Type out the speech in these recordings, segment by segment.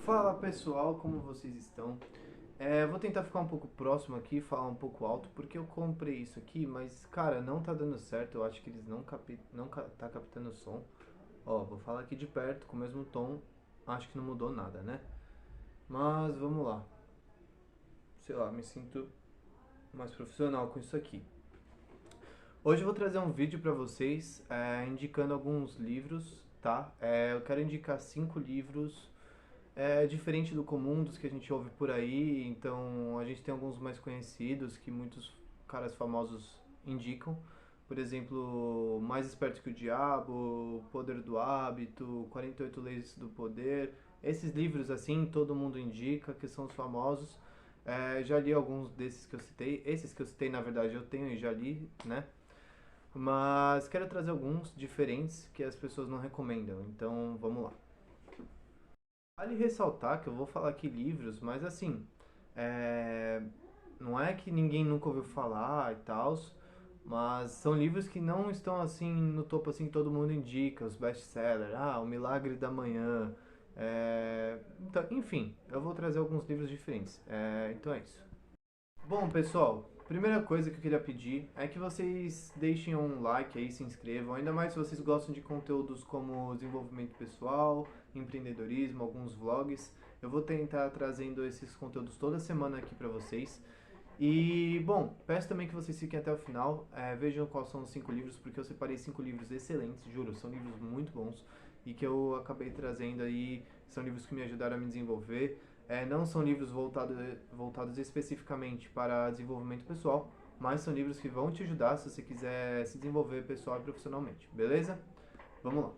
Fala pessoal, como vocês estão? Eu vou tentar ficar um pouco próximo aqui, falar um pouco alto, porque eu comprei isso aqui, mas cara, não tá dando certo. Eu acho que eles não tá captando o som. Ó, vou falar aqui de perto, com o mesmo tom. Acho que não mudou nada, né? Mas vamos lá. Sei lá, me sinto mais profissional com isso aqui. Hoje eu vou trazer um vídeo pra vocês, indicando alguns livros, tá? Eu quero indicar 5 livros diferente do comum, dos que a gente ouve por aí. Então a gente tem alguns mais conhecidos que muitos caras famosos indicam. Por exemplo, Mais Esperto que o Diabo, O Poder do Hábito, 48 Leis do Poder. Esses livros assim todo mundo indica, que são os famosos. Já li alguns desses que eu citei. Esses que eu citei, na verdade, eu tenho e já li, né? Mas quero trazer alguns diferentes que as pessoas não recomendam. Então vamos lá. Vale ressaltar que eu vou falar aqui livros, mas assim, é, não é que ninguém nunca ouviu falar e tal, mas são livros que não estão assim no topo assim que todo mundo indica, os best-sellers, O Milagre da Manhã, então, enfim, eu vou trazer alguns livros diferentes. Então é isso. Bom, pessoal, primeira coisa que eu queria pedir é que vocês deixem um like aí, se inscrevam, ainda mais se vocês gostam de conteúdos como desenvolvimento pessoal, empreendedorismo, alguns vlogs. Eu vou tentar trazendo esses conteúdos toda semana aqui pra vocês. E, bom, peço também que vocês fiquem até o final, vejam quais são os 5 livros, porque eu separei 5 livros excelentes, juro, são livros muito bons e que eu acabei trazendo aí, são livros que me ajudaram a me desenvolver. Não são livros voltados especificamente para desenvolvimento pessoal, mas são livros que vão te ajudar se você quiser se desenvolver pessoal e profissionalmente, beleza? Vamos lá.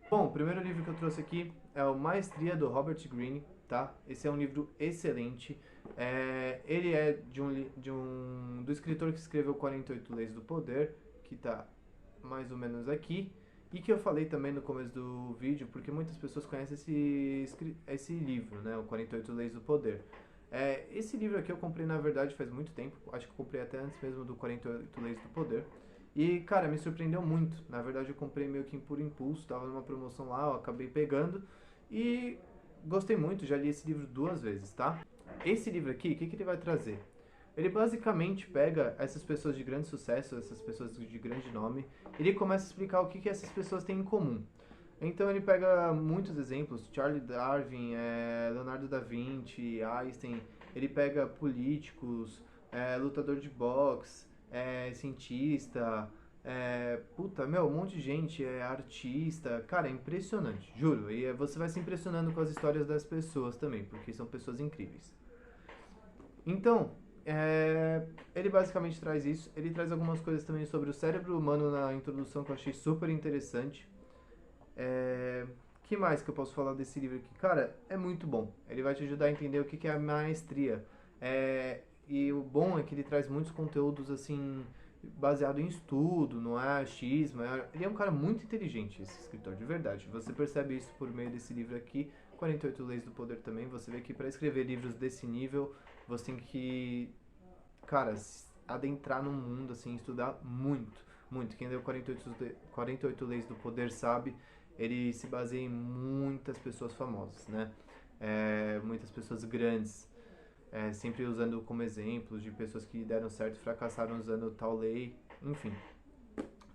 Bom, o primeiro livro que eu trouxe aqui é o Maestria do Robert Greene, tá? Esse é um livro excelente. Ele é do escritor que escreveu 48 Leis do Poder, que tá mais ou menos aqui, e que eu falei também no começo do vídeo, porque muitas pessoas conhecem esse livro, né? O 48 Leis do Poder. Esse livro aqui eu comprei, na verdade, faz muito tempo, acho que eu comprei até antes mesmo do 48 Leis do Poder. E, cara, me surpreendeu muito. Na verdade, eu comprei meio que por impulso, tava numa promoção lá, eu acabei pegando e gostei muito, já li esse livro 2 vezes, tá? Esse livro aqui, o que ele vai trazer? Ele basicamente pega essas pessoas de grande sucesso, essas pessoas de grande nome, e ele começa a explicar o que essas pessoas têm em comum. Então ele pega muitos exemplos, Charles Darwin, Leonardo da Vinci, Einstein, ele pega políticos, lutador de boxe, cientista, puta, meu, um monte de gente, artista, cara, é impressionante, juro, e você vai se impressionando com as histórias das pessoas também, porque são pessoas incríveis. Então, ele basicamente traz isso. Ele traz algumas coisas também sobre o cérebro humano na introdução que eu achei super interessante. Que mais que eu posso falar desse livro aqui? Cara, é muito bom. Ele vai te ajudar a entender o que é a maestria. E o bom é que ele traz muitos conteúdos assim baseado em estudo, não é achismo. Ele é um cara muito inteligente, esse escritor, de verdade. Você percebe isso por meio desse livro aqui, 48 Leis do Poder também. Você vê que para escrever livros desse nível, você tem que, cara, adentrar no mundo, assim, estudar muito, muito. Quem leu 48 Leis do Poder sabe, ele se baseia em muitas pessoas famosas, né? Muitas pessoas grandes, sempre usando como exemplos de pessoas que deram certo e fracassaram usando tal lei, enfim.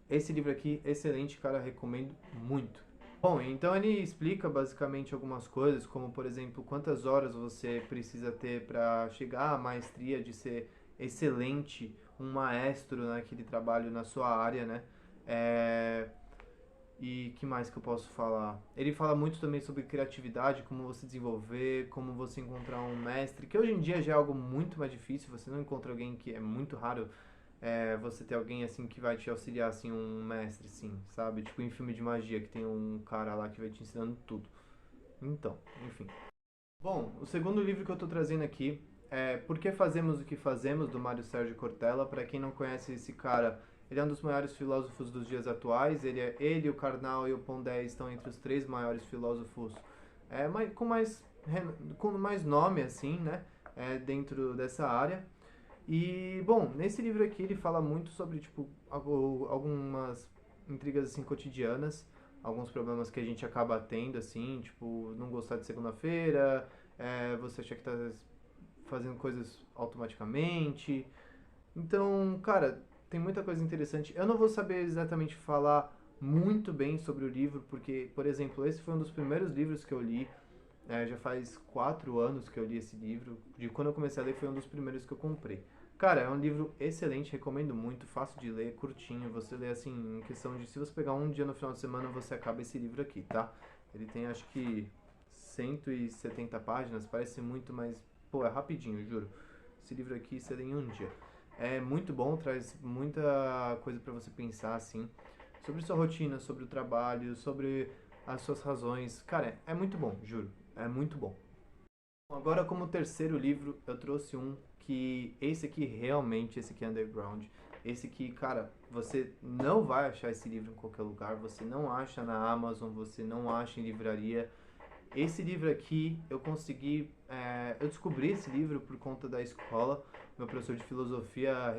Esse livro aqui, excelente, cara, recomendo muito. Bom, então ele explica basicamente algumas coisas, como por exemplo, quantas horas você precisa ter para chegar à maestria de ser excelente, um maestro naquele trabalho na sua área, né? É, E que mais que eu posso falar? Ele fala muito também sobre criatividade, como você desenvolver, como você encontrar um mestre, que hoje em dia já é algo muito mais difícil, você não encontra alguém que é muito raro, você ter alguém assim que vai te auxiliar, assim, um mestre, sim, sabe? Tipo em filme de magia, que tem um cara lá que vai te ensinando tudo. Então, enfim. Bom, o segundo livro que eu estou trazendo aqui é Por que Fazemos o que Fazemos, do Mário Sérgio Cortella. Para quem não conhece esse cara, ele é um dos maiores filósofos dos dias atuais. Ele, o Karnal e o Pondé estão entre os 3 maiores filósofos com mais nome, assim, né? Dentro dessa área. E, bom, nesse livro aqui ele fala muito sobre, tipo, algumas intrigas, assim, cotidianas, alguns problemas que a gente acaba tendo, assim, tipo, não gostar de segunda-feira, você achar que tá fazendo coisas automaticamente. Então, cara, tem muita coisa interessante. Eu não vou saber exatamente falar muito bem sobre o livro, porque, por exemplo, esse foi um dos primeiros livros que eu li. Já faz 4 anos que eu li esse livro. De quando eu comecei a ler, foi um dos primeiros que eu comprei. Cara, é um livro excelente, recomendo muito, fácil de ler, curtinho. Você lê assim, em questão de se você pegar um dia no final de semana, você acaba esse livro aqui, tá? Ele tem acho que 170 páginas, parece muito, mas pô, é rapidinho, juro. Esse livro aqui você lê em um dia. É muito bom, traz muita coisa pra você pensar assim, sobre sua rotina, sobre o trabalho, sobre as suas razões. Cara, é muito bom, juro. É muito bom. Agora, como terceiro livro, eu trouxe um que esse aqui realmente, esse aqui é underground. Esse aqui, cara, você não vai achar esse livro em qualquer lugar, você não acha na Amazon, você não acha em livraria. Esse livro aqui eu consegui, eu descobri esse livro por conta da escola. Meu professor de filosofia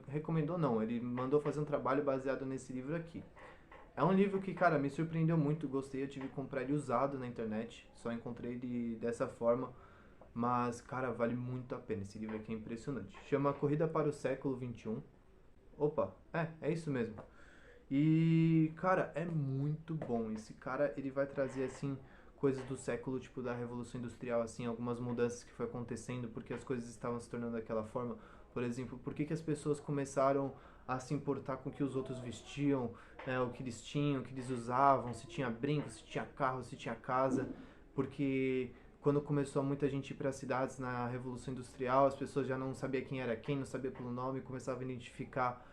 recomendou não, ele mandou fazer um trabalho baseado nesse livro aqui. É um livro que, cara, me surpreendeu muito, gostei, eu tive que comprar ele usado na internet, só encontrei ele dessa forma, mas, cara, vale muito a pena, esse livro aqui é impressionante. Chama Corrida para o Século XXI. Opa, é isso mesmo. E, cara, é muito bom. Esse cara, ele vai trazer, assim, coisas do século, tipo, da Revolução Industrial, assim, algumas mudanças que foi acontecendo, porque as coisas estavam se tornando daquela forma. Por exemplo, por que que as pessoas começaram a se importar com o que os outros vestiam, né, o que eles tinham, o que eles usavam, se tinha brinco, se tinha carro, se tinha casa. Porque quando começou muita gente ir para as cidades na Revolução Industrial, as pessoas já não sabiam quem era quem, não sabia pelo nome, começavam a identificar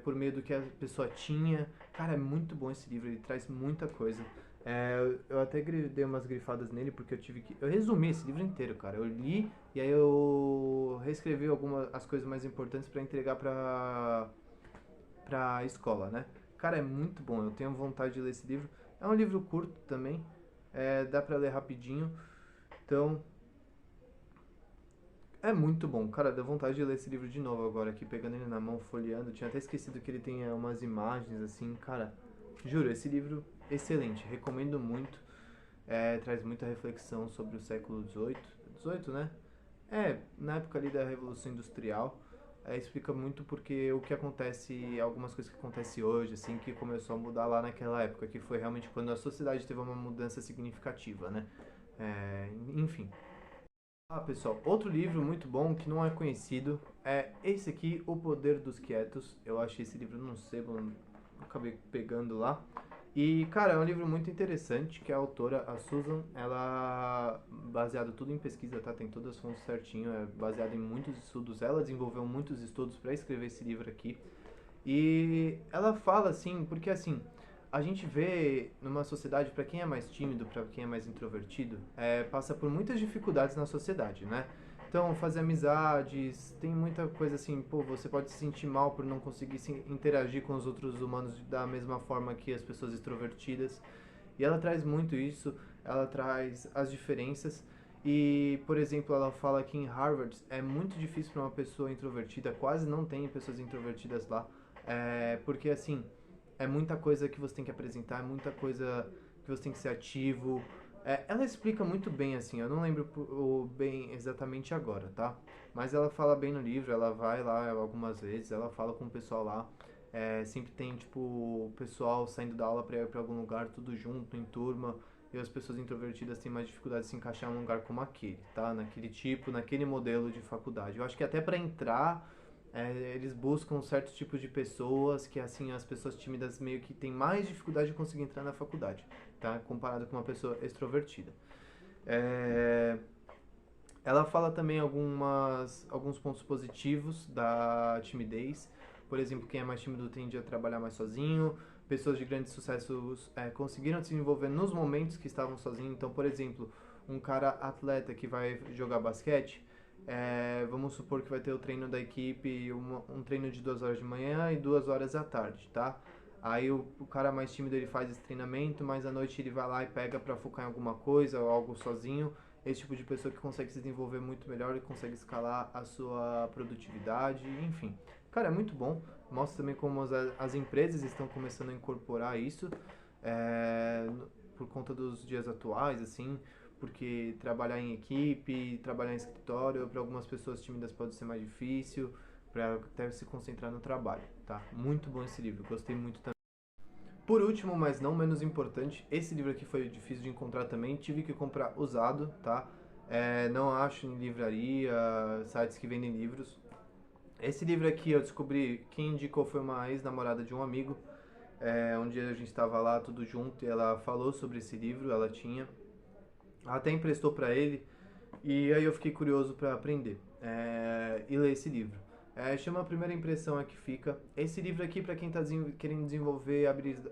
por meio do que a pessoa tinha. Cara, é muito bom esse livro, ele traz muita coisa. Eu até dei umas grifadas nele porque eu tive que. Eu resumi esse livro inteiro, cara. Eu li e aí eu reescrevi algumas as coisas mais importantes para entregar pra escola, né? Cara, é muito bom, eu tenho vontade de ler esse livro. É um livro curto também, dá pra ler rapidinho. Então, é muito bom, cara, dá vontade de ler esse livro de novo agora, aqui pegando ele na mão, folheando. Tinha até esquecido que ele tem umas imagens assim, cara. Juro, esse livro excelente, recomendo muito. Traz muita reflexão sobre o século XVIII, XVIII, né? Na época ali da Revolução Industrial. Explica muito porque o que acontece, algumas coisas que acontecem hoje, assim, que começou a mudar lá naquela época, que foi realmente quando a sociedade teve uma mudança significativa, né? Enfim. Ah, pessoal, outro livro muito bom que não é conhecido é esse aqui, O Poder dos Quietos. Eu achei esse livro num sebo, acabei pegando lá. E, cara, é um livro muito interessante que a autora, a Susan, ela, baseado tudo em pesquisa, tá? Tem todas as fontes certinho, é baseado em muitos estudos. Ela desenvolveu muitos estudos para escrever esse livro aqui. E ela fala assim, porque assim, a gente vê numa sociedade, para quem é mais tímido, para quem é mais introvertido, passa por muitas dificuldades na sociedade, né? Então, fazer amizades, tem muita coisa assim, pô, você pode se sentir mal por não conseguir se interagir com os outros humanos da mesma forma que as pessoas extrovertidas. E ela traz muito isso, ela traz as diferenças. E, por exemplo, ela fala que em Harvard é muito difícil para uma pessoa introvertida, quase não tem pessoas introvertidas lá, porque assim, é muita coisa que você tem que apresentar, é muita coisa que você tem que ser ativo. Ela explica muito bem, assim, eu não lembro bem exatamente agora, tá? Mas ela fala bem no livro, ela vai lá algumas vezes, ela fala com o pessoal lá. Sempre tem, tipo, o pessoal saindo da aula pra ir pra algum lugar, tudo junto, em turma. E as pessoas introvertidas têm mais dificuldade de se encaixar num lugar como aquele, tá? Naquele tipo, naquele modelo de faculdade. Eu acho que até pra entrar eles buscam certos tipos de pessoas que, assim, as pessoas tímidas meio que têm mais dificuldade de conseguir entrar na faculdade, tá? Comparado com uma pessoa extrovertida. É, Ela fala também alguns pontos positivos da timidez. Por exemplo, quem é mais tímido tende a trabalhar mais sozinho. Pessoas de grandes sucessos conseguiram se desenvolver nos momentos que estavam sozinhos. Então, por exemplo, um cara atleta que vai jogar basquete, vamos supor que vai ter o treino da equipe, um treino de 2 horas de manhã e 2 horas à tarde, tá? Aí o cara mais tímido ele faz esse treinamento, mas à noite ele vai lá e pega pra focar em alguma coisa ou algo sozinho. Esse tipo de pessoa que consegue se desenvolver muito melhor e consegue escalar a sua produtividade, enfim. Cara, é muito bom. Mostra também como as empresas estão começando a incorporar isso. é, por conta dos dias atuais, assim, porque trabalhar em equipe, trabalhar em escritório, para algumas pessoas tímidas pode ser mais difícil, para até se concentrar no trabalho, tá? Muito bom esse livro, gostei muito também. Por último, mas não menos importante, esse livro aqui foi difícil de encontrar também, tive que comprar usado, tá? Não acho em livraria, sites que vendem livros. Esse livro aqui eu descobri, quem indicou foi uma ex-namorada de um amigo. Um dia a gente estava lá tudo junto e ela falou sobre esse livro, ela tinha, até emprestou para ele e aí eu fiquei curioso para aprender e ler esse livro. Chama A Primeira Impressão é que Fica. Esse livro aqui para quem está querendo desenvolver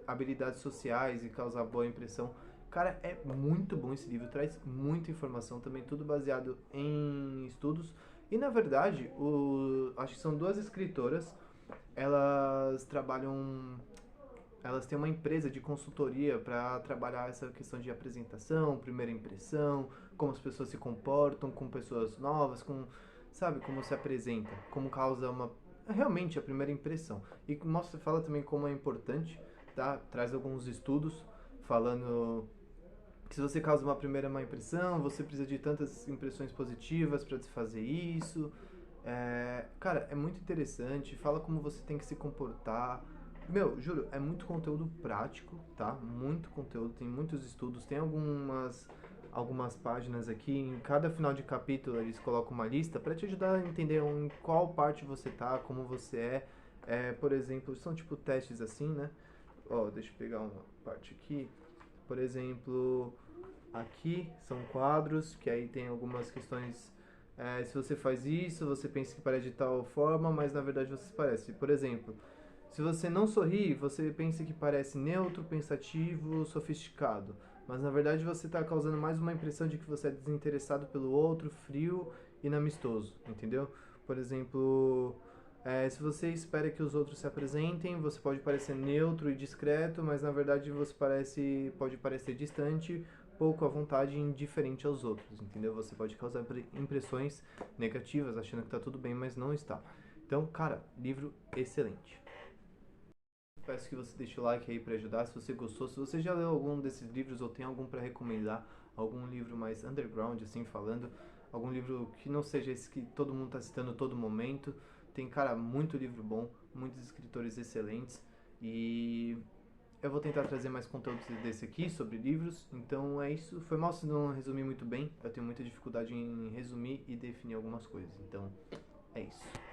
habilidades sociais e causar boa impressão. Cara, é muito bom esse livro, traz muita informação também, tudo baseado em estudos. E na verdade, acho que são duas escritoras, elas trabalham elas têm uma empresa de consultoria para trabalhar essa questão de apresentação, primeira impressão, como as pessoas se comportam com pessoas novas, sabe, como se apresenta, como causa realmente a primeira impressão. E mostra, fala também como é importante, tá? Traz alguns estudos falando que se você causa uma primeira má impressão, você precisa de tantas impressões positivas para se fazer isso. Cara, é muito interessante, fala como você tem que se comportar. Meu, juro, é muito conteúdo prático, tá? Muito conteúdo, tem muitos estudos, tem algumas páginas aqui, em cada final de capítulo eles colocam uma lista para te ajudar a entender em qual parte você tá, como você é. Por exemplo, são tipo testes assim, né? Ó, deixa eu pegar uma parte aqui. Por exemplo, aqui são quadros, que aí tem algumas questões. Se você faz isso, você pensa que parece de tal forma, mas na verdade você se parece. Por exemplo, se você não sorri, você pensa que parece neutro, pensativo, sofisticado. Mas na verdade você está causando mais uma impressão de que você é desinteressado pelo outro, frio e inamistoso, entendeu? Por exemplo, se você espera que os outros se apresentem, você pode parecer neutro e discreto, mas na verdade você pode parecer distante, pouco à vontade e indiferente aos outros, entendeu? Você pode causar impressões negativas, achando que está tudo bem, mas não está. Então, cara, livro excelente. Peço que você deixe o like aí para ajudar, se você gostou. Se você já leu algum desses livros ou tem algum para recomendar, algum livro mais underground, assim, falando, algum livro que não seja esse que todo mundo está citando a todo momento. Tem, cara, muito livro bom, muitos escritores excelentes e eu vou tentar trazer mais conteúdo desse aqui sobre livros. Então é isso. Foi mal se não resumir muito bem. Eu tenho muita dificuldade em resumir e definir algumas coisas. Então é isso.